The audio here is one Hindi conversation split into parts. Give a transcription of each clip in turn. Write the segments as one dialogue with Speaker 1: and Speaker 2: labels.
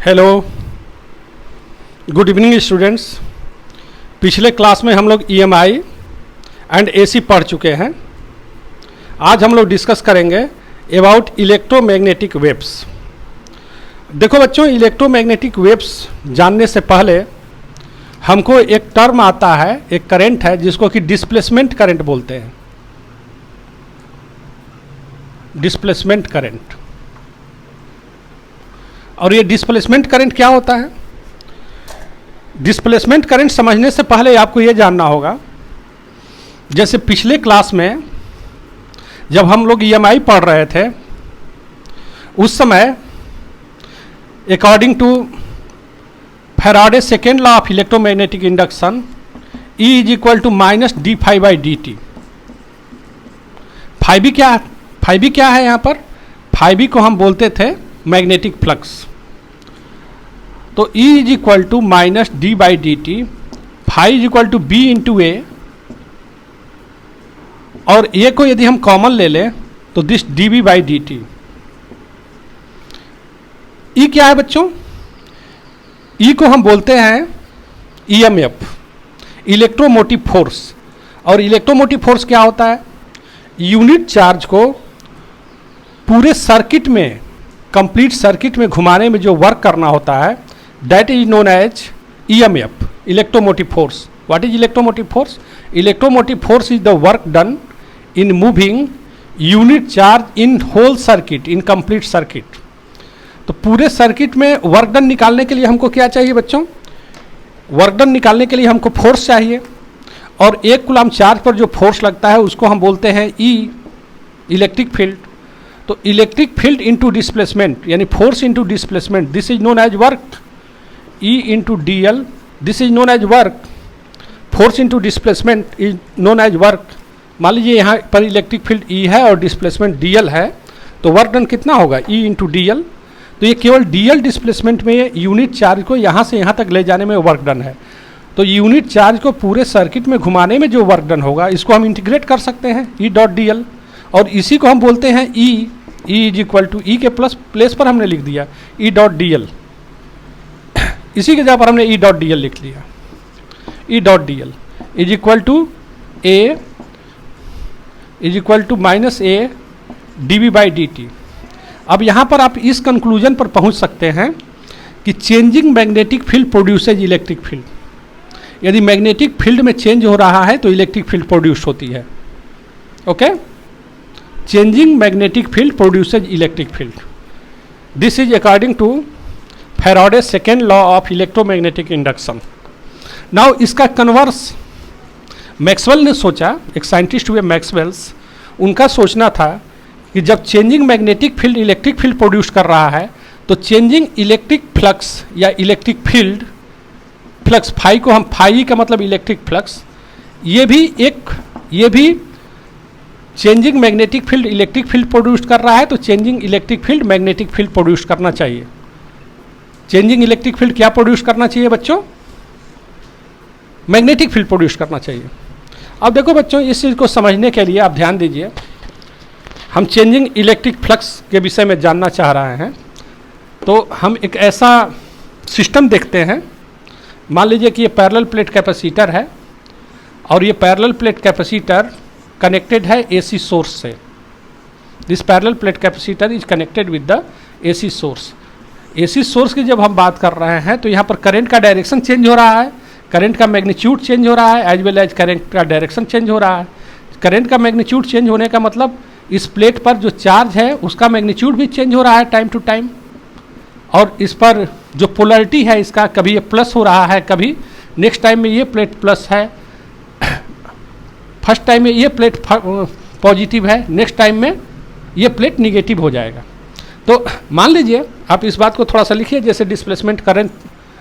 Speaker 1: Hello, good evening students. पिछले क्लास में हम लोग ईएमआई एंड एसी पढ़ चुके हैं। आज हम लोग डिस्कस करेंगे अबाउट इलेक्ट्रोमैग्नेटिक वेव्स। देखो बच्चों, इलेक्ट्रोमैग्नेटिक वेव्स जानने से पहले हमको एक टर्म आता है, एक करंट है जिसको कि डिस्प्लेसमेंट करंट बोलते हैं। Displacement current. और ये डिस्प्लेसमेंट करंट क्या होता है? डिस्प्लेसमेंट करंट समझने से पहले आपको ये जानना होगा, जैसे पिछले क्लास में जब हम लोग ईएमआई पढ़ रहे थे उस समय according to Faraday second law of electromagnetic induction E is equal to minus D phi by D T. Phi B क्या है यहाँ पर? फाई बी को हम बोलते थे मैग्नेटिक फ्लक्स। तो E is equal to minus D by D T, phi is equal to B into A, और ए को यदि हम कॉमन ले लें तो this D B by D T. E क्या है बच्चों? ई को हम बोलते हैं ईएमएफ, इलेक्ट्रोमोटिव फोर्स। और इलेक्ट्रोमोटिव फोर्स क्या होता है? यूनिट चार्ज को पूरे सर्किट में, कंप्लीट सर्किट में घुमाने में जो वर्क करना होता है, that is known as EMF, electromotive force. What is electromotive force? Electromotive force is the work done in moving unit charge in whole circuit, in complete circuit. तो पूरे सर्किट में वर्क डन निकालने के लिए हमको क्या चाहिए बच्चों? वर्क डन निकालने के लिए हमको फोर्स चाहिए, और एक कूलम चार्ज पर जो फोर्स लगता है उसको हम बोलते हैं ई, इलेक्ट्रिक फील्ड। तो इलेक्ट्रिक फील्ड इंटू डिस्प्लेसमेंट, यानी force into displacement, this is known as work. E into D L, this is known as work. Force into displacement is known as work. मान लीजिए यहाँ पर इलेक्ट्रिक फील्ड E है और डिस्प्लेसमेंट डी एल है, तो वर्क डन कितना होगा? E into D L. तो ये केवल डी एल डिस्प्लेसमेंट में ये यूनिट चार्ज को यहाँ से यहाँ तक ले जाने में वर्क डन है। तो यूनिट चार्ज को पूरे सर्किट में घुमाने में जो वर्क डन होगा, इसको हम इंटीग्रेट कर सकते हैं E डॉट डी एल, और इसी को हम बोलते हैं E। E is equal to, E के प्लेस पर हमने लिख दिया E डॉट डी एल। इसी के जगह पर हमने E डॉट डी एल लिख लिया। E dot D L is equal to A is equal to minus A D B by D T. अब यहाँ पर आप इस कंक्लूजन पर पहुँच सकते हैं कि changing magnetic field produces electric field. यदि मैग्नेटिक फील्ड में चेंज हो रहा है तो इलेक्ट्रिक फील्ड प्रोड्यूस होती है। Okay, changing magnetic field produces electric field. This is according to Faraday second law of electromagnetic induction. Now इसका कन्वर्स मैक्सवेल ने सोचा, एक साइंटिस्ट हुए मैक्सवेल्स, उनका सोचना था कि जब changing magnetic field electric field produce कर रहा है तो चेंजिंग इलेक्ट्रिक फ्लक्स या इलेक्ट्रिक फील्ड फ्लक्स, फाई को हम, फाई का मतलब इलेक्ट्रिक फ्लक्स, ये भी changing magnetic field electric field produce कर रहा है, तो changing electric field magnetic field produce करना चाहिए। चेंजिंग इलेक्ट्रिक फील्ड क्या प्रोड्यूस करना चाहिए बच्चों? मैग्नेटिक फील्ड प्रोड्यूस करना चाहिए। अब देखो बच्चों, इस चीज़ को समझने के लिए आप ध्यान दीजिए, हम चेंजिंग इलेक्ट्रिक फ्लक्स के विषय में जानना चाह रहे हैं। तो हम एक ऐसा सिस्टम देखते हैं, मान लीजिए कि ये पैरेलल प्लेट कैपेसिटर है, और ये पैरेलल प्लेट कैपेसिटर कनेक्टेड है एसी सोर्स से। This parallel plate capacitor is connected with the AC source. AC source की जब हम बात कर रहे हैं तो यहाँ पर करंट का डायरेक्शन चेंज हो रहा है, करंट का मैग्नीट्यूड चेंज हो रहा है, एज वेल एज करंट का डायरेक्शन चेंज हो रहा है। करंट का मैग्नीट्यूड चेंज होने का मतलब इस प्लेट पर जो चार्ज है उसका मैग्नीट्यूड भी चेंज हो रहा है टाइम टू टाइम, और इस पर जो पोलरिटी है इसका, कभी ये प्लस हो रहा है, कभी नेक्स्ट टाइम में ये प्लेट प्लस है, फर्स्ट टाइम में ये प्लेट पॉजिटिव है, नेक्स्ट टाइम में ये प्लेट निगेटिव हो जाएगा। तो मान लीजिए, आप इस बात को थोड़ा सा लिखिए, जैसे डिस्प्लेसमेंट करंट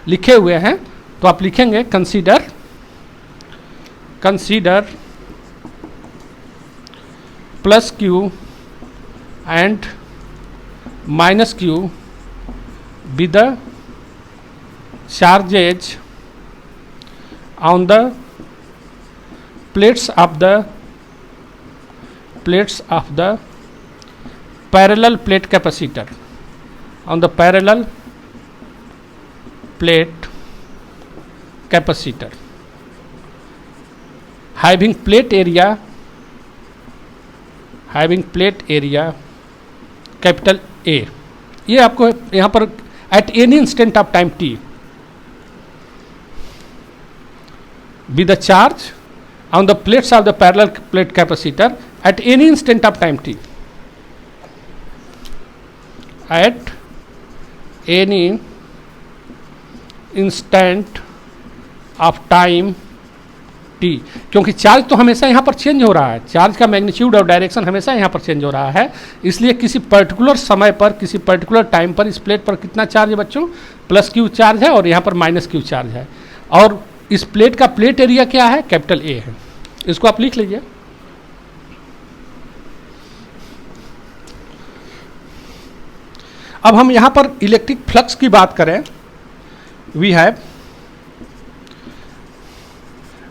Speaker 1: लिखे हुए हैं, तो आप लिखेंगे consider plus Q and minus Q with the charges on the plates of the parallel plate capacitor, on the parallel plate capacitor having plate area capital A। ये आपको यहाँ पर at any instant of time t with the charge on the plates of the parallel plate capacitor at any instant of time t, at any instant of time t। क्योंकि चार्ज तो हमेशा यहाँ पर चेंज हो रहा है, चार्ज का मैग्नीट्यूड और डायरेक्शन हमेशा यहाँ पर चेंज हो रहा है, इसलिए किसी पर्टिकुलर समय पर किसी पर्टिकुलर टाइम पर इस प्लेट पर कितना चार्ज है बच्चों, प्लस क्यू चार्ज है और यहाँ पर माइनस क्यू चार्ज है। और इस प्लेट का प्लेट एरिया क्या है, कैपिटल ए है। इसको आप लिख लीजिए। अब हम यहां पर इलेक्ट्रिक फ्लक्स की बात करें, we have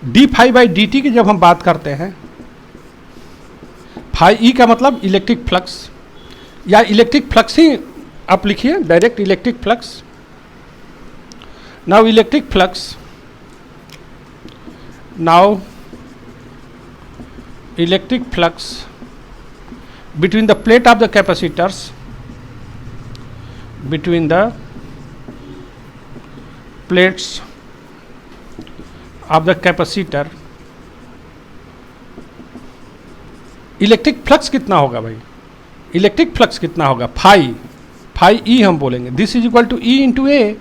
Speaker 1: D phi by D T की जब हम बात करते हैं, फाई ई का मतलब इलेक्ट्रिक फ्लक्स या इलेक्ट्रिक फ्लक्स ही आप लिखिए, direct electric flux. Now electric flux, now electric flux between the plate of the capacitors, between the plates of the capacitor, electric flux कितना होगा भाई, इलेक्ट्रिक फ्लक्स कितना होगा, फाई ई हम बोलेंगे, this is equal to E into A.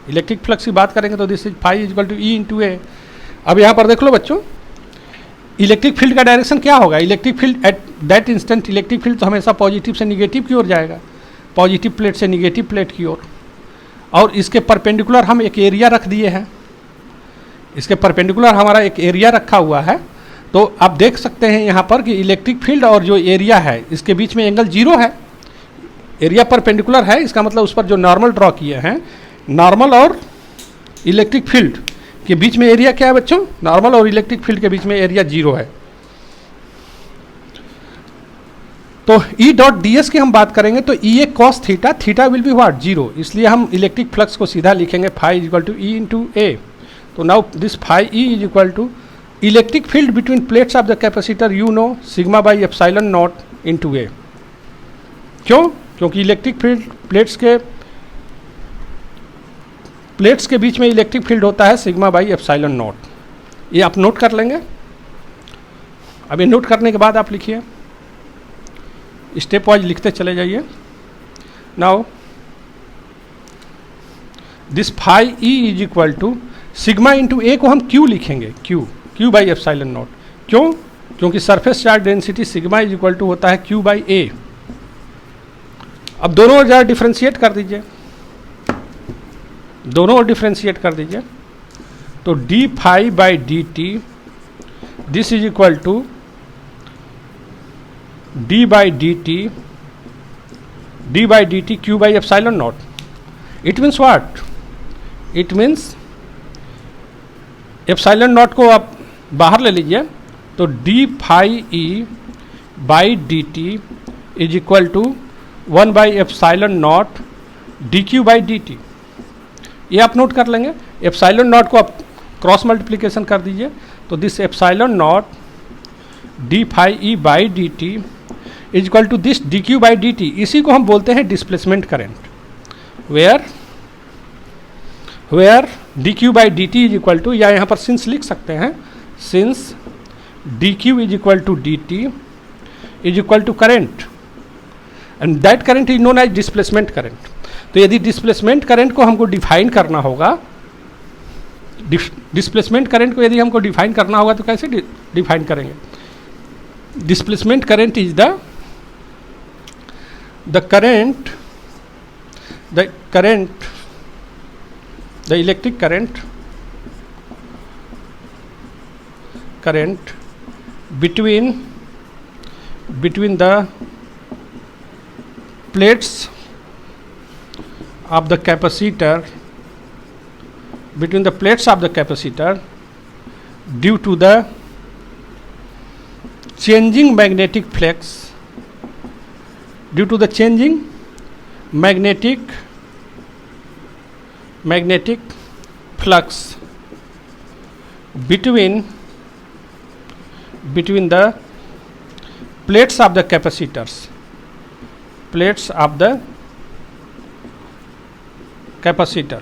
Speaker 1: Electric flux की बात करेंगे तो this is phi is equal to E into A. अब यहाँ पर देख लो बच्चों, इलेक्ट्रिक फील्ड का डायरेक्शन क्या होगा, electric field at that instant, electric field तो हमेशा पॉजिटिव से निगेटिव की ओर जाएगा, पॉजिटिव प्लेट से निगेटिव प्लेट की ओर। और इसके परपेंडिकुलर हम एक एरिया रख दिए हैं, इसके परपेंडिकुलर हमारा एक एरिया रखा हुआ है। तो आप देख सकते हैं यहाँ पर कि इलेक्ट्रिक फील्ड और जो एरिया है इसके बीच में एंगल 0 है, एरिया परपेंडिकुलर है, इसका मतलब उस पर जो नॉर्मल ड्रॉ किए हैं, नॉर्मल और इलेक्ट्रिक फील्ड के बीच में एरिया क्या है बच्चों, नॉर्मल और इलेक्ट्रिक फील्ड के बीच में एरिया 0 है। तो E डॉट डी एस की हम बात करेंगे तो E A cos theta, theta will be what 0, इसलिए हम इलेक्ट्रिक फ्लक्स को सीधा लिखेंगे phi is equal to E into A. तो now this phi E is equal to electric field between plates of the capacitor you know sigma by epsilon naught into A. क्यों, क्योंकि इलेक्ट्रिक फील्ड प्लेट्स के बीच में इलेक्ट्रिक फील्ड होता है सिग्मा बाई एप्सिलॉन नॉट। ये आप नोट कर लेंगे। अब ये नोट करने के बाद आप लिखिए, स्टेप वाइज लिखते चले जाइए। Now this phi E is equal to sigma into A को हम क्यू लिखेंगे, क्यू बाई एप्सिलॉन नॉट। क्यों, क्योंकि surface charge density sigma is equal to होता है क्यू बाई ए। अब दोनों ओर जरा डिफ्रेंशिएट कर दीजिए, दोनों ओर डिफ्रेंशिएट कर दीजिए। तो D phi by D T this is equal to D by D T Q by epsilon naught. It means what, it means epsilon naught को आप बाहर ले लीजिए, तो D phi E by D T is equal to 1 by epsilon naught D Q by D T. ये आप नोट कर लेंगे। एप्सिलॉन नॉट को आप क्रॉस मल्टीप्लिकेशन कर दीजिए, तो this epsilon naught D phi E by D T is equal to this D Q by D T. इसी को हम बोलते हैं displacement current, where D Q by D T is equal to, या यहाँ पर सिंस लिख सकते हैं, since D Q is equal to D T is equal to current and that current is known as displacement current. तो यदि डिस्प्लेसमेंट करंट को हमको डिफाइन करना होगा, डिस्प्लेसमेंट करंट को यदि हमको डिफाइन करना होगा तो कैसे डिफाइन करेंगे? Displacement current is the electric current between the plates of the capacitor, due to the changing magnetic flux, magnetic flux between the plates of the capacitors, plates of the capacitor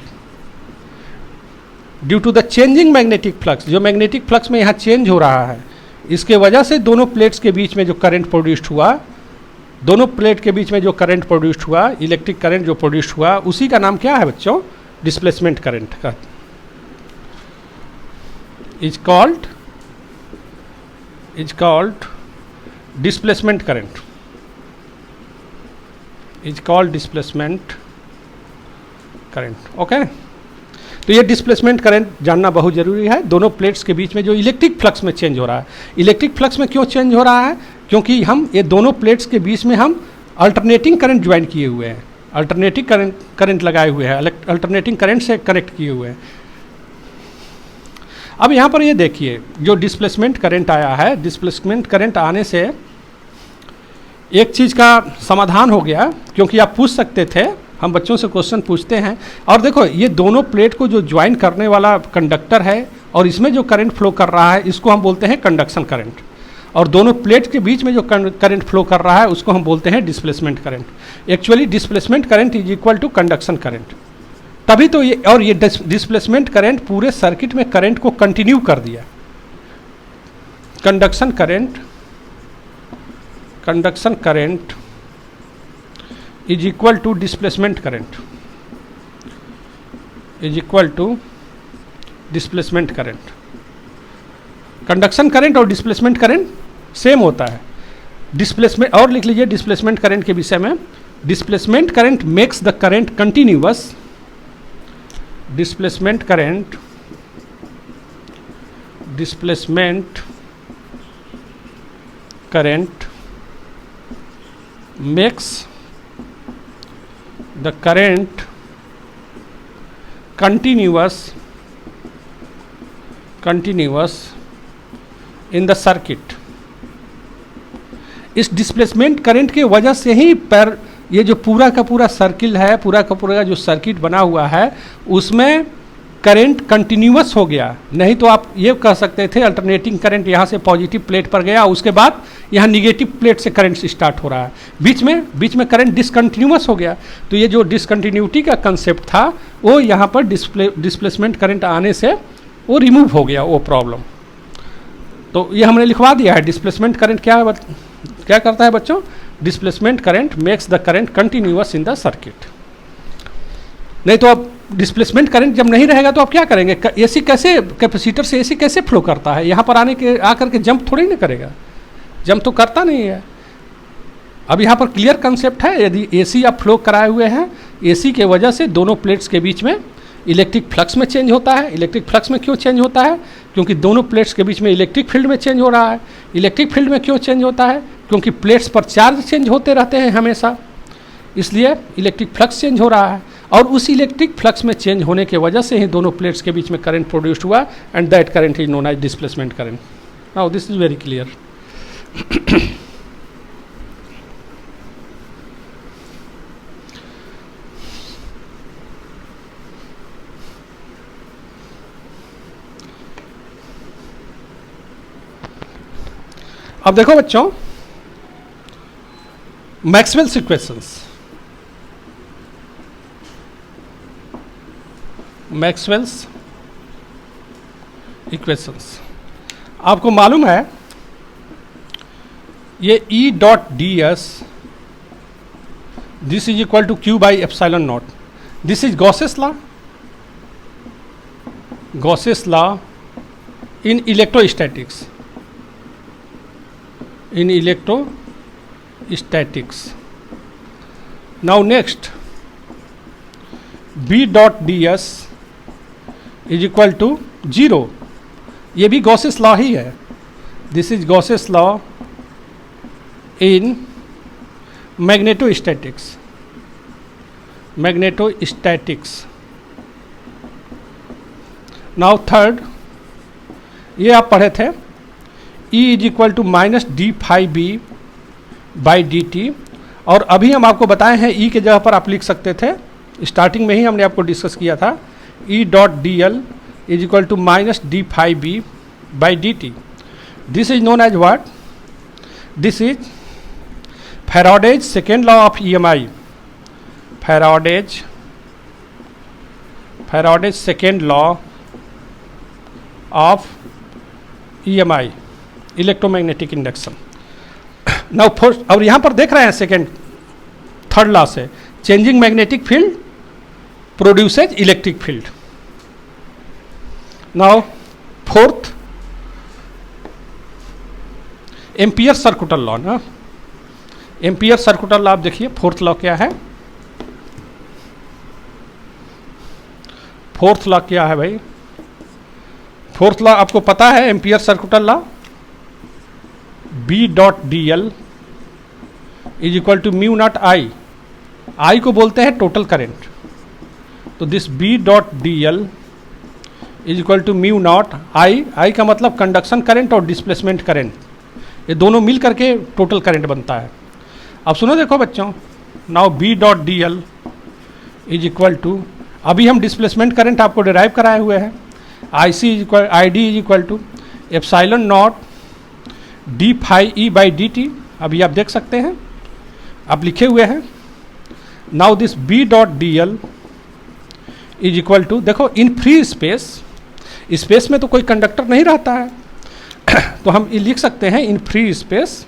Speaker 1: due to the changing magnetic flux. जो मैग्नेटिक फ्लक्स में यहाँ चेंज हो रहा है, इसके वजह से दोनों प्लेट्स के बीच में जो करंट प्रोड्यूस्ड हुआ, दोनों प्लेट के बीच में जो करंट प्रोड्यूस्ड हुआ, इलेक्ट्रिक करंट जो प्रोड्यूस्ड हुआ, उसी का नाम क्या है बच्चों? डिस्प्लेसमेंट करंट का is called displacement current, is called displacement current. Okay, तो ये डिस्प्लेसमेंट करंट जानना बहुत जरूरी है। दोनों प्लेट्स के बीच में जो इलेक्ट्रिक फ्लक्स में चेंज हो रहा है, इलेक्ट्रिक फ्लक्स में क्यों चेंज हो रहा है? क्योंकि हम ये दोनों प्लेट्स के बीच में हम अल्टरनेटिंग करंट ज्वाइन किए हुए हैं, अल्टरनेटिंग करंट लगाए हुए हैं, अल्टरनेटिंग करंट से कनेक्ट किए हुए हैं। अब यहाँ पर ये देखिए, जो डिस्प्लेसमेंट करंट आया है, डिस्प्लेसमेंट करंट आने से एक चीज़ का समाधान हो गया, क्योंकि आप पूछ सकते थे, हम बच्चों से क्वेश्चन पूछते हैं, और देखो ये दोनों प्लेट को जो ज्वाइन करने वाला कंडक्टर है और इसमें जो करंट फ्लो कर रहा है, इसको हम बोलते हैं कंडक्शन करंट, और दोनों प्लेट के बीच में जो करंट फ्लो कर रहा है उसको हम बोलते हैं displacement current. Actually displacement current is equal to conduction current. तभी तो ये, और ये डिस्प्लेसमेंट करंट पूरे सर्किट में करंट को कंटिन्यू कर दिया। Conduction current is equal to displacement current, is equal to displacement current। Conduction current और डिस्प्लेसमेंट करंट सेम होता है। डिस्प्लेसमेंट, और लिख लीजिए डिस्प्लेसमेंट करंट के विषय में, displacement current makes the current continuous, displacement current makes the current continuous in the circuit। इस डिस्प्लेसमेंट करंट के वजह से ही पर ये जो पूरा का पूरा सर्किल है, पूरा का पूरा जो सर्किट बना हुआ है, उसमें करंट कंटिन्यूअस हो गया। नहीं तो आप ये कह सकते थे अल्टरनेटिंग करंट यहाँ से पॉजिटिव प्लेट पर गया, उसके बाद यहाँ निगेटिव प्लेट से करंट स्टार्ट हो रहा है, बीच में करंट डिसकंटिन्यूअस हो गया। तो ये जो डिसकंटिन्यूटी का कंसेप्ट था, वो यहाँ पर डिस्प्लेसमेंट करंट आने से वो रिमूव हो गया, वो प्रॉब्लम। तो ये हमने लिखवा दिया है। डिस्प्लेसमेंट करंट क्या करता है बच्चों? Displacement current makes the current continuous in the circuit. नहीं तो अब डिस्प्लेसमेंट करंट जब नहीं रहेगा तो आप क्या करेंगे? एसी कैसे, कैपेसिटर से एसी कैसे फ्लो करता है? यहाँ पर आकर के जंप थोड़ी ना करेगा, जंप तो करता नहीं है। अब यहाँ पर क्लियर कंसेप्ट है, यदि एसी आप फ्लो कराए हुए हैं, एसी के वजह से दोनों प्लेट्स के बीच में इलेक्ट्रिक फ्लक्स में चेंज होता है। इलेक्ट्रिक फ्लक्स में क्यों चेंज होता है? क्योंकि दोनों प्लेट्स के बीच में इलेक्ट्रिक फील्ड में चेंज हो रहा है। इलेक्ट्रिक फील्ड में क्यों चेंज होता है? क्योंकि प्लेट्स पर चार्ज चेंज होते रहते हैं हमेशा, इसलिए इलेक्ट्रिक फ्लक्स चेंज हो रहा है। और उस इलेक्ट्रिक फ्लक्स में चेंज होने के वजह से ही दोनों प्लेट्स के बीच में करंट प्रोड्यूस्ड हुआ, and that current is known as displacement current. Now this is very clear. अब देखो बच्चों, मैक्सवेल्स इक्वेशंस, मैक्सवेल्स इक्वेशंस आपको मालूम है, ये E dot D S this is equal to Q by epsilon naught. This is Gauss's law, Gauss's law in electrostatics, in electrostatics। Now next, B dot ds is equal to 0। ये भी गॉसेस लॉ ही है। This is Gauss's law in magnetostatics, now third, ये आप पढ़े थे, E is equal to minus D phi B by D T. और अभी हम आपको बताए हैं E के जगह पर आप लिख सकते थे, स्टार्टिंग में ही हमने आपको डिस्कस किया था E dot dl is equal to minus d phi b by dt. This is known as what? This is Faraday's second law of EMI. Faraday's second law of EMI, electromagnetic induction. Now first, और यहाँ पर देख रहे हैं सेकेंड थर्ड लॉ से, changing magnetic field produces electric field. Now fourth, ampere circular law ना. एम्पियर सर्कुलर लॉ आप देखिए, फोर्थ लॉ क्या है? फोर्थ लॉ क्या है भाई? फोर्थ लॉ आपको पता है, Ampere circular law, B dot D L is equal to mu naught I. I को बोलते हैं टोटल करंट. तो this B dot D L is equal to mu naught I. I का मतलब कंडक्शन करंट और डिस्प्लेसमेंट करंट, ये दोनों मिल करके टोटल करंट बनता है. अब सुनो देखो बच्चों, now B dot D L is equal to, अभी हम डिस्प्लेसमेंट करंट आपको डिराइव कराए हुए हैं, I C is equal, I D is equal to epsilon naught D phi E by D T. अभी आप देख सकते हैं, आप लिखे हुए हैं. Now this B dot D L is equal to, देखो इन फ्री स्पेस, स्पेस में तो कोई कंडक्टर नहीं रहता है, तो हम ये लिख सकते हैं in free space,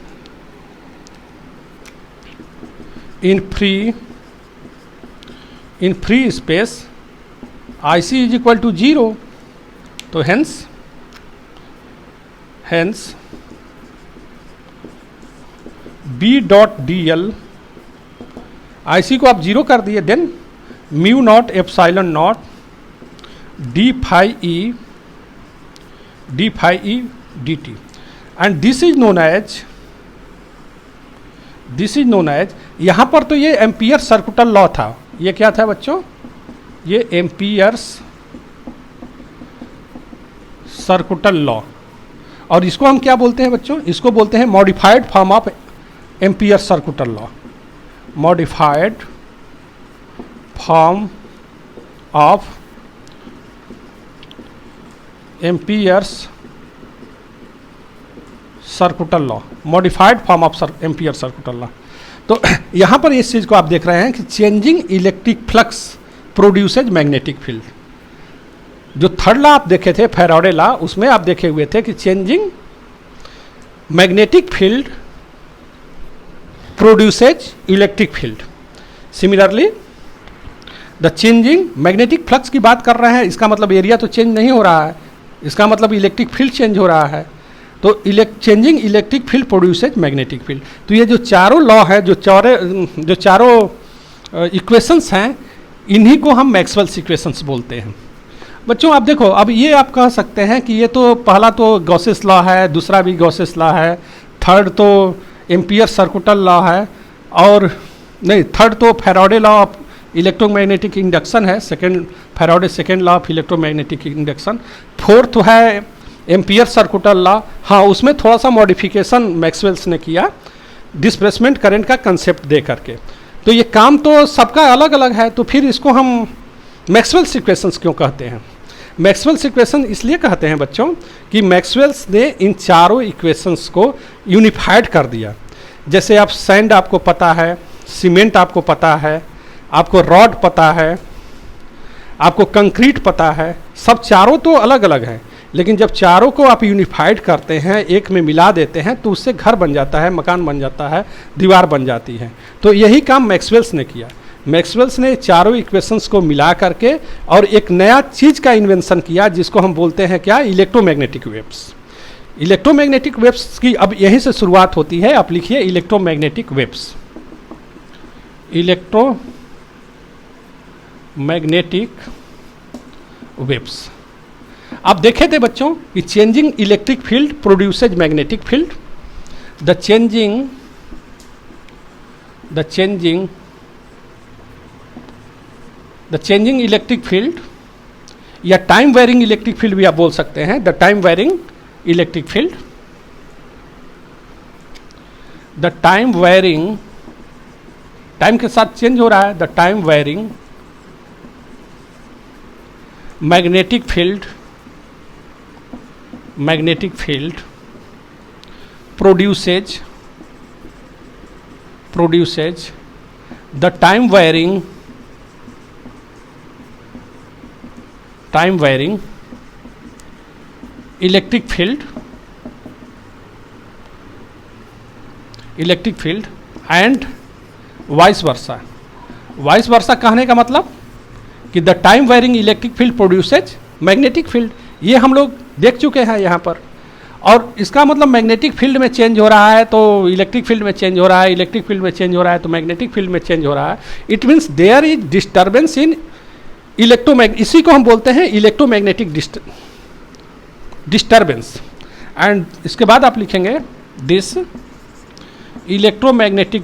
Speaker 1: in free space I C is equal to 0. तो hence B dot D L, I C को आप 0 कर दिए, then mu naught epsilon naught D phi E D T. And this is known as, यहाँ पर तो ये एम्पियर सर्कुलर लॉ था. ये क्या था बच्चों? ये एम्पियर्स सर्कुलर लॉ. और इसको हम क्या बोलते हैं बच्चों? इसको बोलते हैं modified form of ampere circular law. Modified form of amperes circular law, modified form of ampere circular law. तो यहाँ पर इस चीज़ को आप देख रहे हैं कि changing electric flux produces magnetic field. जो थर्ड लॉ आप देखे थे, फैराडे लॉ, उसमें आप देखे हुए थे कि changing magnetic field produces electric field. Similarly the changing magnetic flux की बात कर रहे हैं, इसका मतलब एरिया तो चेंज नहीं हो रहा है, इसका मतलब इलेक्ट्रिक फील्ड चेंज हो रहा है. तो changing electric field produces magnetic field. तो ये जो चारों लॉ है, जो चारों इक्वेशंस हैं, इन्हीं को हम मैक्सवेल्स इक्वेशंस बोलते हैं. बच्चों आप देखो, अब ये आप कह सकते हैं कि ये तो पहला तो गॉसेस लॉ है, दूसरा भी गॉसेस लॉ है, थर्ड तो एम्पियर सर्कुलर लॉ है, और नहीं, थर्ड तो Faraday law of electromagnetic induction है, second Faraday second law of electromagnetic induction, fourth है एम्पियर सर्कुलर लॉ. हाँ, उसमें थोड़ा सा मॉडिफिकेशन मैक्सवेल्स ने किया डिस्प्लेसमेंट करंट का कंसेप्ट दे करके. तो ये काम तो सबका अलग अलग है, तो फिर इसको हम मैक्सवेल्स इक्वेशंस क्यों कहते हैं? मैक्सवेल्स इक्वेशन इसलिए कहते हैं बच्चों कि मैक्सवेल्स ने इन चारों इक्वेशंस को यूनिफाइड कर दिया. जैसे आप सैंड आपको पता है, सीमेंट आपको पता है, आपको रॉड पता है, आपको कंक्रीट पता है, सब चारों तो अलग अलग हैं, लेकिन जब चारों को आप यूनिफाइड करते हैं, एक में मिला देते हैं, तो उससे घर बन जाता है, मकान बन जाता है, दीवार बन जाती है. तो यही काम मैक्सवेल्स ने किया. मैक्सवेल्स ने चारों इक्वेशंस को मिला करके और एक नया चीज़ का इन्वेंशन किया, जिसको हम बोलते हैं क्या? Electromagnetic waves. इलेक्ट्रोमैग्नेटिक वेव्स की अब यहीं से शुरुआत होती है. आप लिखिए इलेक्ट्रोमैग्नेटिक वेव्स. Electromagnetic waves. आप देखे थे बच्चों कि changing electric field produces magnetic field. The changing electric field, या टाइम वेरिंग इलेक्ट्रिक फील्ड भी आप बोल सकते हैं. The time varying electric field, the time varying, time के साथ चेंज हो रहा है, the time varying magnetic field produces the time varying electric field and vice versa कहने का मतलब कि the time varying electric field produces magnetic field. ये हम लोग देख चुके हैं यहाँ पर। और इसका मतलब मैग्नेटिक फील्ड में चेंज हो रहा है तो इलेक्ट्रिक फील्ड में चेंज हो रहा है, इलेक्ट्रिक फील्ड में चेंज हो रहा है तो मैग्नेटिक फील्ड में चेंज हो रहा है। It means there is disturbance in इसी को हम बोलते हैं इलेक्ट्रोमैग्नेटिक डिस्टर्बेंस। एंड इसके बाद आप लिखेंगे दिस इलेक्ट्रोमैग्नेटिक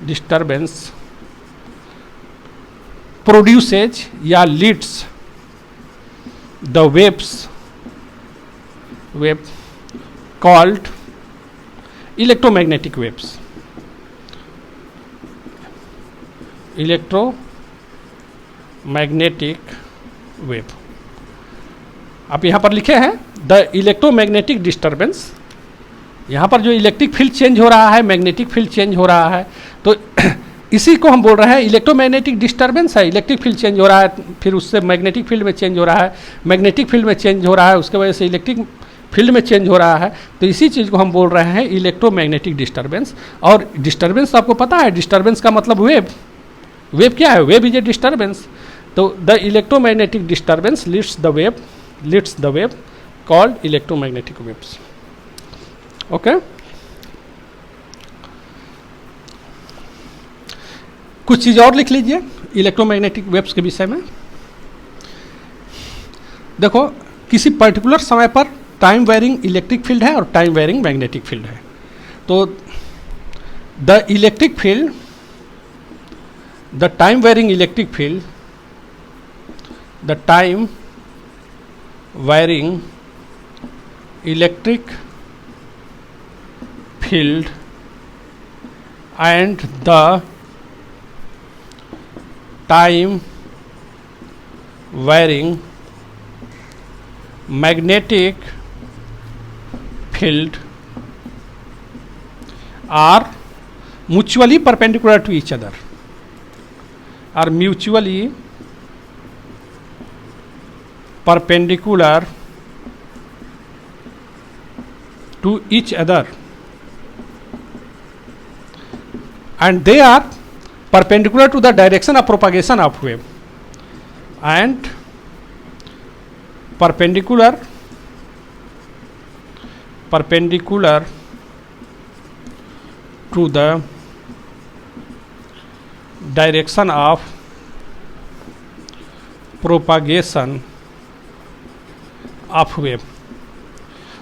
Speaker 1: disturbance produces या leads the waves called electromagnetic waves आप यहाँ पर लिखे हैं द इलेक्ट्रोमैग्नेटिक डिस्टर्बेंस। यहाँ पर जो इलेक्ट्रिक फील्ड चेंज हो रहा है, मैग्नेटिक फील्ड चेंज हो रहा है, तो इसी को हम बोल रहे हैं इलेक्ट्रोमैग्नेटिक डिस्टर्बेंस है। इलेक्ट्रिक फील्ड चेंज हो रहा है, फिर उससे मैग्नेटिक फील्ड में चेंज हो रहा है, मैग्नेटिक फील्ड में चेंज हो रहा है, उसके वजह से इलेक्ट्रिक फील्ड में चेंज हो रहा है। तो इसी चीज़ को हम बोल रहे हैं इलेक्ट्रोमैग्नेटिक डिस्टर्बेंस। और डिस्टर्बेंस आपको पता है, डिस्टर्बेंस का मतलब वेव क्या है? Wave is a disturbance. तो the electromagnetic disturbance leads the wave called electromagnetic waves. Okay, कुछ चीज़ और लिख लीजिए इलेक्ट्रोमैग्नेटिक वेव्स के विषय में। देखो, किसी पर्टिकुलर समय पर टाइम वेरिंग इलेक्ट्रिक फील्ड है और टाइम वेरिंग मैग्नेटिक फील्ड है। तो the time varying electric field and the time varying magnetic field are mutually perpendicular to each other, are mutually perpendicular to each other and they are perpendicular to the direction of propagation of wave and perpendicular to the direction of propagation of wave।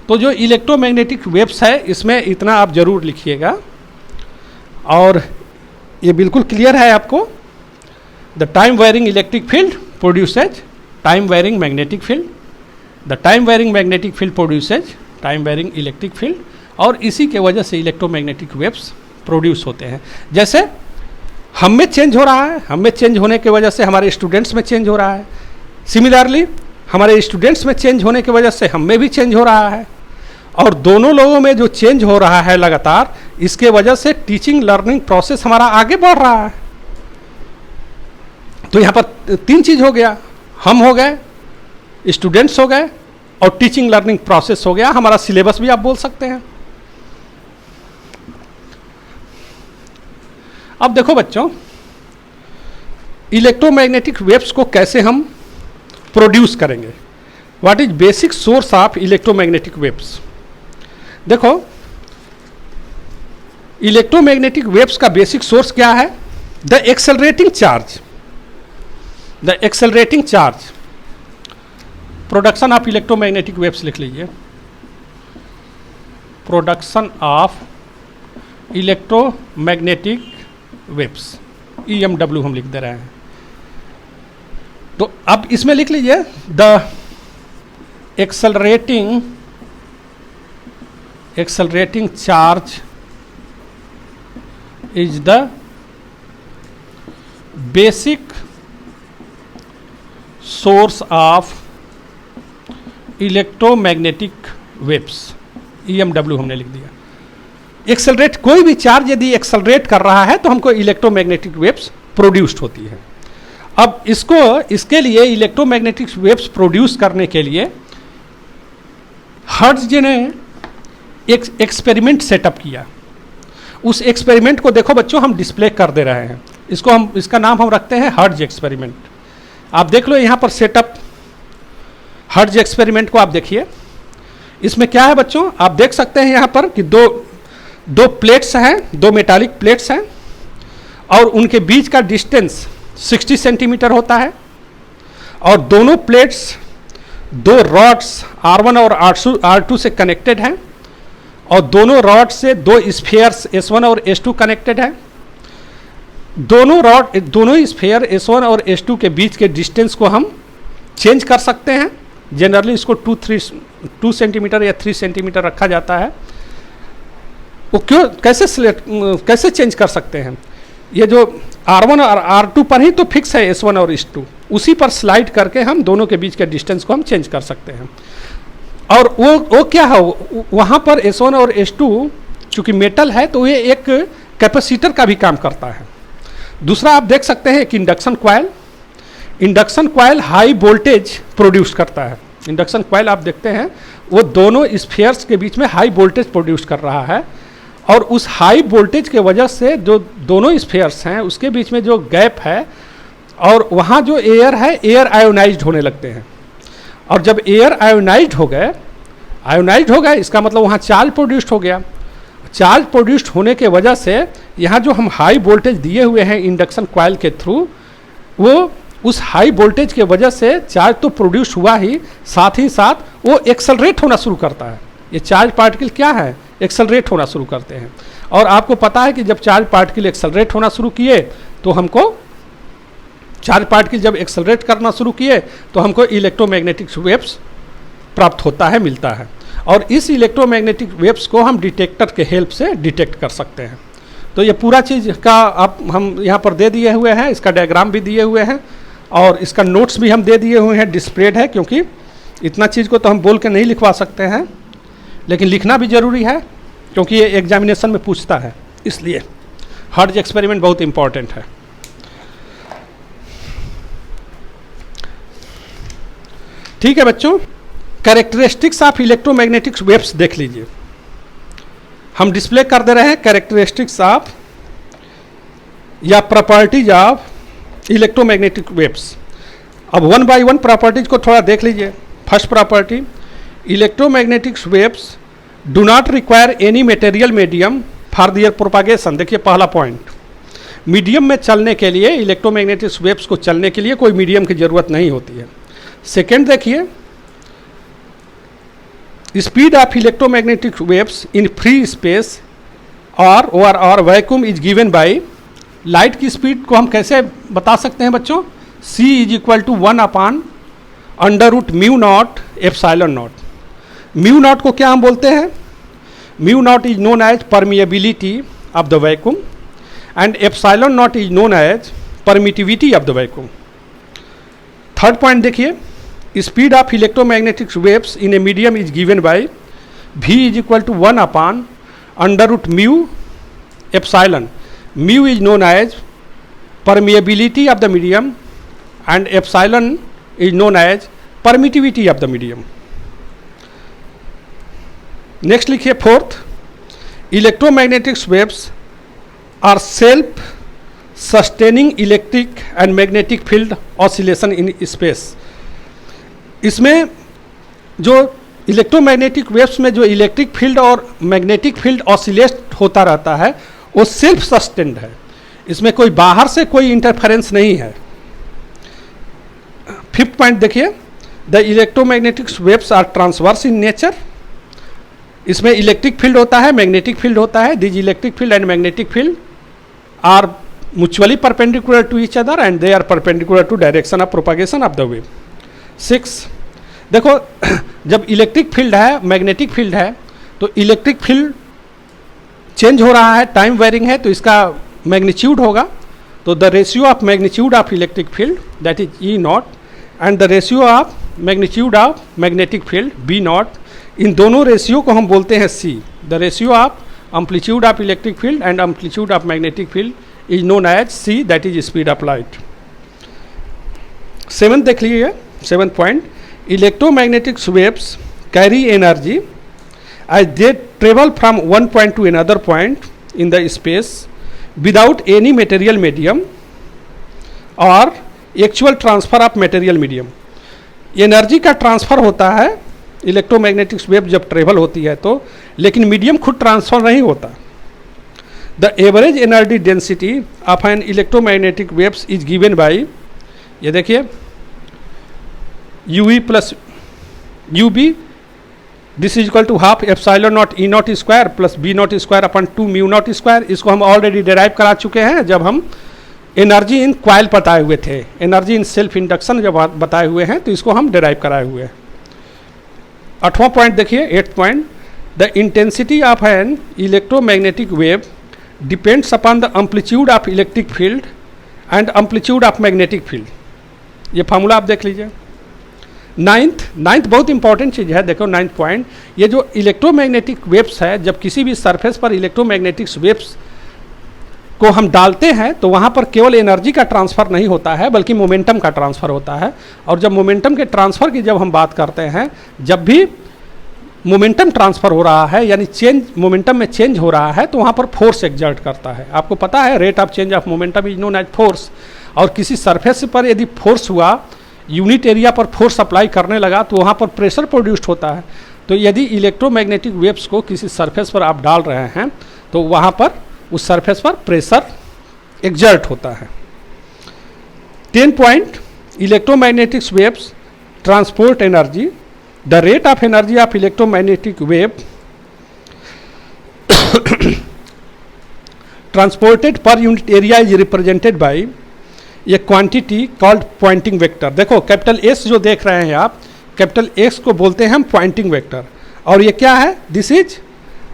Speaker 1: तो जो इलेक्ट्रोमैग्नेटिक वेव्स है इसमें इतना आप जरूर लिखिएगा और ये बिल्कुल क्लियर है आपको। The time varying electric field produces time varying magnetic field, the time varying magnetic field produces time varying electric field, और इसी के वजह से इलेक्ट्रोमैग्नेटिक वेव्स प्रोड्यूस होते हैं। जैसे हम में चेंज हो रहा है, हम में चेंज होने की वजह से हमारे स्टूडेंट्स में चेंज हो रहा है, सिमिलरली हमारे स्टूडेंट्स में चेंज होने की वजह से हम में भी चेंज हो रहा है, और दोनों लोगों में जो चेंज हो रहा है लगातार, इसके वजह से टीचिंग लर्निंग प्रोसेस हमारा आगे बढ़ रहा है। तो यहाँ पर तीन चीज हो गया, हम हो गए, स्टूडेंट्स हो गए और टीचिंग लर्निंग प्रोसेस हो गया, हमारा सिलेबस भी आप बोल सकते हैं। अब देखो बच्चों, इलेक्ट्रोमैग्नेटिक वेव्स को कैसे हम प्रोड्यूस करेंगे। What is basic source of electromagnetic waves. देखो, इलेक्ट्रोमैग्नेटिक वेव्स का बेसिक सोर्स क्या है? The accelerating charge. Production of electromagnetic waves लिख लीजिए, production of electromagnetic waves, EMW हम लिख दे रहे हैं। तो अब इसमें लिख लीजिए the accelerating charge is the basic source of electromagnetic waves, EMW हमने लिख दिया। एक्सेलरेट, कोई भी चार्ज यदि एक्सेलरेट कर रहा है तो हमको इलेक्ट्रोमैग्नेटिक वेव्स प्रोड्यूस्ड होती है। अब इसके लिए इलेक्ट्रोमैग्नेटिक वेव्स प्रोड्यूस करने के लिए हर्ट्ज जी ने एक एक्सपेरिमेंट सेटअप किया। उस एक्सपेरिमेंट को देखो बच्चों, हम डिस्प्ले कर दे रहे हैं इसको, इसका नाम हम रखते हैं हर्ट्ज एक्सपेरिमेंट। आप देख लो यहाँ पर सेटअप हर्ट्ज एक्सपेरिमेंट को आप देखिए। इसमें क्या है बच्चों, आप देख सकते हैं यहाँ पर कि दो प्लेट्स हैं, दो मेटालिक प्लेट्स हैं और उनके बीच का डिस्टेंस 60 सेंटीमीटर होता है और दोनों प्लेट्स दो रॉड्स R1 और R2 से कनेक्टेड हैं और दोनों रॉड से दो स्फीयर्स S1 और S2 कनेक्टेड हैं। दोनों स्फीयर S1 और S2 के बीच के डिस्टेंस को हम चेंज कर सकते हैं। जनरली इसको 2 सेंटीमीटर या 3 सेंटीमीटर रखा जाता है। वो कैसे चेंज कर सकते हैं, ये जो R1 और R2 पर ही तो फिक्स है S1 और S2, उसी पर स्लाइड करके हम दोनों के बीच के डिस्टेंस को हम चेंज कर सकते हैं। और वो क्या है, वहाँ पर S1 और S2 चूँकि मेटल है तो ये एक कैपेसिटर का भी काम करता है। दूसरा आप देख सकते हैं एक induction coil high voltage produce करता है। इंडक्शन कॉइल आप देखते हैं वो दोनों स्फीयर्स के बीच में हाई वोल्टेज प्रोड्यूस कर रहा है और उस हाई वोल्टेज के वजह से जो दोनों स्फीयर्स हैं उसके बीच में जो गैप है और वहाँ जो एयर है, एयर आयोनाइज्ड होने लगते हैं। और जब एयर आयोनाइज्ड हो गए इसका मतलब वहाँ चार्ज प्रोड्यूस्ड हो गया। चार्ज प्रोड्यूस्ड होने के वजह से यहाँ जो हम हाई वोल्टेज दिए हुए हैं इंडक्शन कॉइल के थ्रू, वो उस हाई वोल्टेज के वजह से चार्ज तो प्रोड्यूस हुआ ही साथ वो एक्सेलरेट होना शुरू करता है। ये चार्ज पार्टिकल क्या है, एक्सेलरेट होना शुरू करते हैं। और आपको पता है कि जब चार्ज पार्टिकल एक्सेलरेट होना शुरू किए तो हमको इलेक्ट्रोमैग्नेटिक वेव्स प्राप्त होता है, मिलता है। और इस इलेक्ट्रोमैग्नेटिक वेव्स को हम डिटेक्टर के हेल्प से डिटेक्ट कर सकते हैं। तो ये पूरा चीज़ का आप हम यहाँ पर दे दिए हुए हैं, इसका डायग्राम भी दिए हुए हैं और इसका नोट्स भी हम दे दिए हुए हैं, डिस्प्लेड है। क्योंकि इतना चीज़ को तो हम बोल के नहीं लिखवा सकते हैं, लेकिन लिखना भी ज़रूरी है क्योंकि ये एग्जामिनेशन में पूछता है, इसलिए हर्ट्ज एक्सपेरिमेंट बहुत इंपॉर्टेंट है। ठीक है बच्चों, कैरेक्टरिस्टिक्स ऑफ इलेक्ट्रोमैग्नेटिक वेव्स देख लीजिए। हम डिस्प्ले कर दे रहे हैं कैरेक्टरिस्टिक्स ऑफ या प्रॉपर्टीज ऑफ इलेक्ट्रोमैग्नेटिक वेव्स। अब वन बाय वन प्रॉपर्टीज को थोड़ा देख लीजिए। First property, electromagnetic waves do not require any material medium for their propagation. देखिए पहला पॉइंट, मीडियम में चलने के लिए, इलेक्ट्रोमैग्नेटिक वेव्स को चलने के लिए कोई मीडियम की ज़रूरत नहीं होती है। सेकेंड देखिए, speed of electromagnetic waves in free space और vacuum is given by, light की स्पीड को हम कैसे बता सकते हैं बच्चों, c = 1/√μ0 epsilon naught. Mu naught को क्या हम बोलते हैं, mu naught is known as permeability of the vacuum and epsilon naught is known as permittivity of the vacuum. Third point देखिए, speed of electromagnetic waves in a medium is given by v = 1/√μ epsilon. Mu is known as permeability of the medium and epsilon is known as permittivity of the medium. Next लिखिए fourth, electromagnetic waves are self sustaining electric and magnetic field oscillation in space. इसमें जो इलेक्ट्रोमैग्नेटिक वेव्स में जो इलेक्ट्रिक फील्ड और मैग्नेटिक फील्ड ऑसिलेट होता रहता है वो सेल्फ सस्टेन्ड है, इसमें कोई बाहर से कोई इंटरफेरेंस नहीं है। फिफ्थ पॉइंट देखिए, the electromagnetic waves are transverse in nature. इसमें इलेक्ट्रिक फील्ड होता है, मैग्नेटिक फील्ड होता है। These electric field and magnetic field are mutually perpendicular to each other and they are perpendicular to direction of propagation of the wave. 6, देखो जब इलेक्ट्रिक फील्ड है, मैग्नेटिक फील्ड है, तो इलेक्ट्रिक फील्ड चेंज हो रहा है, टाइम वेरिंग है, तो इसका मैग्नीट्यूड होगा। तो the ratio of magnitude of electric field that is E naught and the ratio of magnitude of magnetic field B naught, इन दोनों रेशियो को हम बोलते हैं C. The ratio of amplitude of electric field and amplitude of magnetic field is known as C, that is speed of light. 7th देख लीजिए, 7th point, electromagnetic waves carry energy as they travel from one point to another point in the space without any material medium or actual transfer of material medium. Energy का ट्रांसफ़र होता है इलेक्ट्रोमैग्नेटिक वेव जब ट्रेवल होती है तो, लेकिन मीडियम खुद ट्रांसफर नहीं होता। The average energy density of an electromagnetic waves is given by, ये देखिए, U E plus U B, this is equal to half epsilon naught E naught square plus B naught square upon 2 mu naught square. इसको हम ऑलरेडी डेराइव करा चुके हैं जब हम एनर्जी इन क्वाइल बताए हुए थे, एनर्जी इन सेल्फ इंडक्शन जब बताए हुए हैं तो इसको हम डेराइव कराए हुए हैं। 8वां पॉइंट देखिए, 8th point, the intensity of an electromagnetic wave depends upon the amplitude of electric field and amplitude of magnetic field. ये फार्मूला आप देख लीजिए। 9th बहुत इंपॉर्टेंट चीज़ है, देखो 9th पॉइंट, ये जो इलेक्ट्रोमैग्नेटिक वेव्स है, जब किसी भी सरफेस पर इलेक्ट्रोमैग्नेटिक वेव्स को हम डालते हैं तो वहाँ पर केवल एनर्जी का ट्रांसफ़र नहीं होता है बल्कि मोमेंटम का ट्रांसफ़र होता है। और जब मोमेंटम के ट्रांसफ़र की जब हम बात करते हैं, जब भी मोमेंटम ट्रांसफ़र हो रहा है यानी चेंज, मोमेंटम में चेंज हो रहा है, तो वहाँ पर फोर्स एक्सर्ट करता है। आपको पता है rate of change of momentum is known as force. और किसी सरफेस पर यदि फोर्स हुआ, यूनिट एरिया पर फोर्स अप्लाई करने लगा तो वहाँ पर प्रेशर प्रोड्यूस्ड होता है। तो यदि इलेक्ट्रोमैग्नेटिक वेव्स को किसी सरफेस पर आप डाल रहे हैं तो वहाँ पर उस सरफेस पर प्रेशर एक्सर्ट होता है। 10 point, electromagnetic waves transport energy, the rate of energy of electromagnetic wave transported per unit area is represented by a quantity called Poynting vector. देखो कैपिटल एस जो देख रहे हैं आप, कैपिटल एस को बोलते हैं हम पॉइंटिंग वेक्टर। और ये क्या है? This is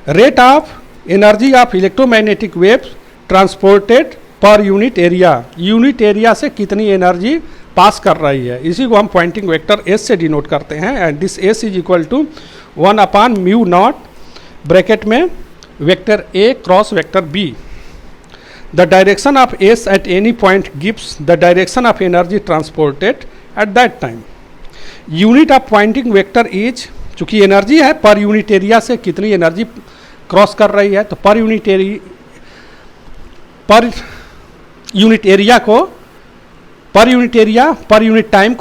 Speaker 1: rate of energy of electromagnetic waves transported per unit area, unit area से कितनी एनर्जी पास कर रही है, इसी को हम पॉइंटिंग वेक्टर एस से डिनोट करते हैं। And this S is equal to 1 mu naught bracket में vector A cross vector B. The direction of S at any point gives the direction of energy transported at that time. Unit of Poynting vector is, चूंकि एनर्जी है पर यूनिट एरिया से कितनी एनर्जी क्रॉस कर रही है, तो पर यूनिट एरिया को, पर यूनिट टाइम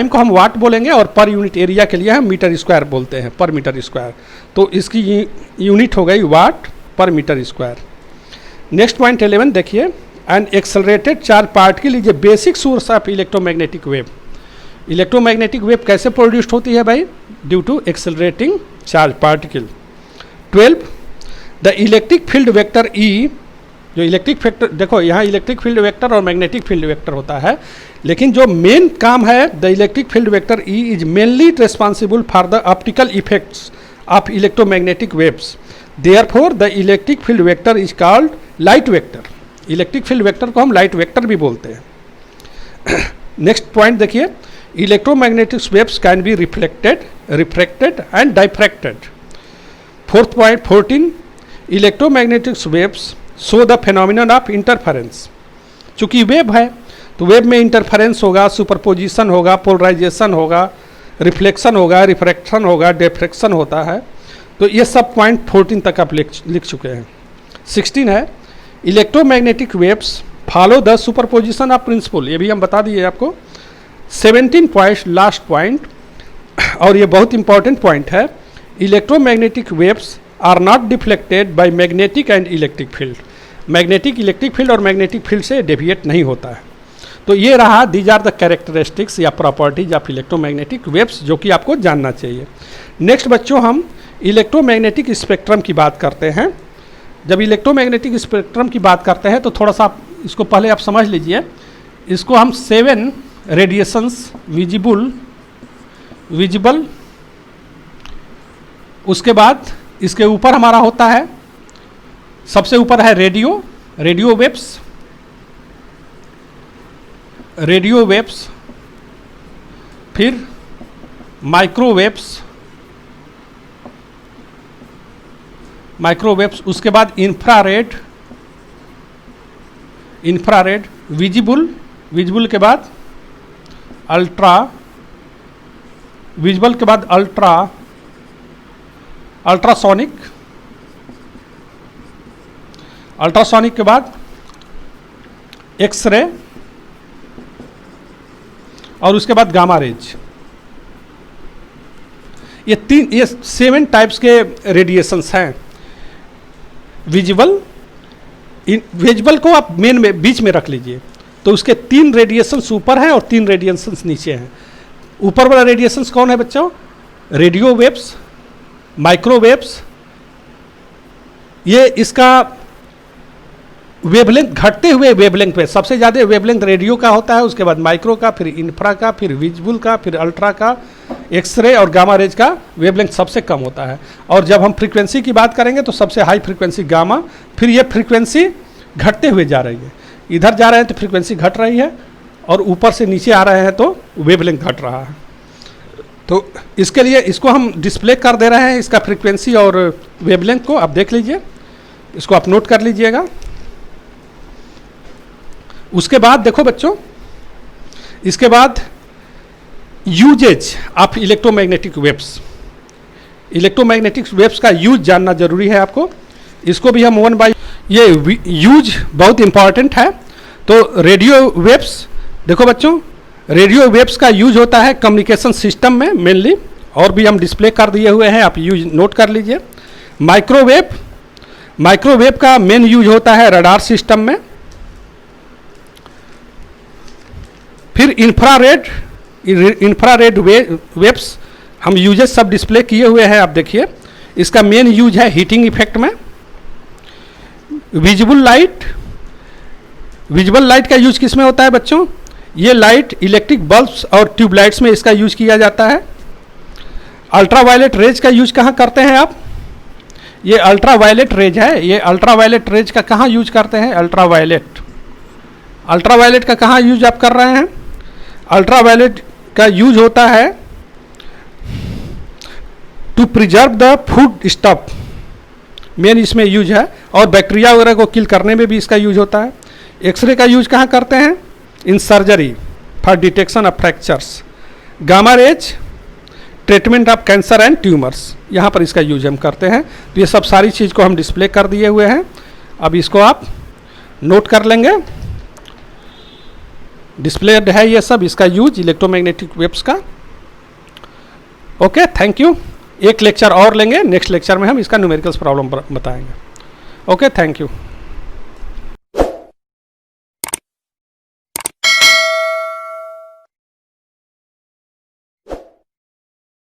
Speaker 1: को हम वाट बोलेंगे और पर यूनिट एरिया के लिए हम मीटर स्क्वायर बोलते हैं, पर मीटर स्क्वायर। तो इसकी यूनिट हो गई वाट पर मीटर स्क्वायर। नेक्स्ट पॉइंट 11 देखिए, an accelerated charge particle is a basic source of electromagnetic wave. Electromagnetic wave कैसे प्रोड्यूस्ड होती है भाई? Due to accelerating charge particle. 12, the electric field vector E, जो इलेक्ट्रिक फैक्टर, देखो यहाँ इलेक्ट्रिक फील्ड वेक्टर और मैग्नेटिक फील्ड वेक्टर होता है, लेकिन जो मेन काम है the electric field vector E is mainly responsible for the optical effects of electromagnetic waves. Therefore the electric field vector is called light vector. Electric field vector को हम लाइट वेक्टर भी बोलते हैं। नेक्स्ट पॉइंट देखिए, electromagnetic waves can be reflected, refracted and diffracted. 4th point 14, electromagnetic waves show the phenomenon of interference. चूँकि वेव है तो वेव में इंटरफेरेंस होगा, सुपरपोजिशन होगा, पोलराइजेशन होगा, रिफ्लेक्शन होगा, रिफ्रैक्शन होगा, डिफ्रैक्शन होता है। तो ये सब पॉइंट 14 तक आप लिख चुके हैं। 16 है, electromagnetic waves follow the superposition of principle, ये भी हम बता दिए आपको। 17 पॉइंट, लास्ट पॉइंट, और ये बहुत इंपॉर्टेंट पॉइंट है, electromagnetic waves are not deflected by magnetic and electric field. Magnetic, electric field और मैग्नेटिक फील्ड से डेविएट नहीं होता है। तो ये रहा, दीज आर द कैरेक्टरिस्टिक्स या प्रॉपर्टीज ऑफ इलेक्ट्रोमैग्नेटिक वेव्स, जो कि आपको जानना चाहिए। नेक्स्ट बच्चों, हम इलेक्ट्रोमैग्नेटिक स्पेक्ट्रम की बात करते हैं। जब इलेक्ट्रोमैग्नेटिक स्पेक्ट्रम की बात करते हैं तो थोड़ा सा इसको पहले आप समझ लीजिए। इसको हम 7 रेडिएशंस, विजिबल, उसके बाद इसके ऊपर हमारा होता है सबसे ऊपर है रेडियो, रेडियो वेव्स, फिर माइक्रोवेव्स, उसके बाद इंफ्रारेड, विजिबल के बाद अल्ट्रासोनिक के बाद एक्सरे, और उसके बाद गामा रेज। ये 7 टाइप्स के रेडिएशंस हैं। विजिबल को आप मेन में बीच में रख लीजिए, तो उसके 3 रेडिएशंस ऊपर हैं और 3 रेडिएशंस नीचे हैं। ऊपर वाला रेडिएशंस कौन है बच्चों? Radio waves, microwaves. ये इसका वेवलेंथ, घटते हुए वेवलेंथ पे सबसे ज़्यादा वेवलेंथ रेडियो का होता है, उसके बाद माइक्रो का, फिर इंफ्रा का, फिर विजिबल का, फिर अल्ट्रा का, एक्सरे और गामा रेज का वेवलेंथ सबसे कम होता है। और जब हम फ्रीक्वेंसी की बात करेंगे तो सबसे हाई फ्रीक्वेंसी गामा, फिर ये फ्रीक्वेंसी घटते हुए जा रही है, इधर जा रहे हैं तो फ्रीक्वेंसी घट रही है, और ऊपर से नीचे आ रहे हैं तो वेवलेंथ घट रहा है। तो इसके लिए इसको हम डिस्प्ले कर दे रहे हैं, इसका फ्रीक्वेंसी और वेवलेंथ को आप देख लीजिए, इसको आप नोट कर लीजिएगा। उसके बाद देखो बच्चों, इसके बाद uses of electromagnetic waves, electromagnetic waves का यूज जानना जरूरी है आपको। इसको भी हम 1 बाय, ये यूज बहुत इंपॉर्टेंट है। तो रेडियो वेव्स देखो बच्चों, रेडियो वेव्स का यूज होता है कम्युनिकेशन सिस्टम में मेनली, और भी हम डिस्प्ले कर दिए हुए हैं, आप यूज नोट कर लीजिए। माइक्रोवेव का मेन यूज होता है रडार सिस्टम में। फिर इंफ्रारेड वेव्स हम यूजेस सब डिस्प्ले किए हुए हैं, आप देखिए। इसका मेन यूज है हीटिंग इफेक्ट में। विजिबल लाइट का यूज किस में होता है बच्चों? ये लाइट इलेक्ट्रिक बल्ब्स और ट्यूबलाइट्स में इसका यूज किया जाता है। अल्ट्रावायलेट रेज का यूज कहाँ करते हैं आप? ये अल्ट्रावायलेट रेज है, ये अल्ट्रावायलेट रेज का कहाँ यूज करते हैं? अल्ट्रावायलेट का कहाँ यूज आप कर रहे हैं? अल्ट्रावायलेट का यूज होता है to preserve the food stuff, main इसमें यूज है, और बैक्टीरिया वगैरह को किल करने में भी इसका यूज होता है। एक्सरे का यूज कहाँ करते हैं? In surgery for detection of fractures. Gamma rays treatment of cancer and tumours, यहाँ पर इसका यूज हम करते हैं। तो ये सब सारी चीज़ को हम डिस्प्ले कर दिए हुए हैं, अब इसको आप नोट कर लेंगे। डिस्प्लेड है ये सब, इसका यूज इलेक्ट्रोमैग्नेटिक वेव्स का। Okay, thank you. एक लेक्चर और लेंगे, नेक्स्ट लेक्चर में हम इसका न्यूमेरिकल्स प्रॉब्लम बताएंगे। Okay, thank you.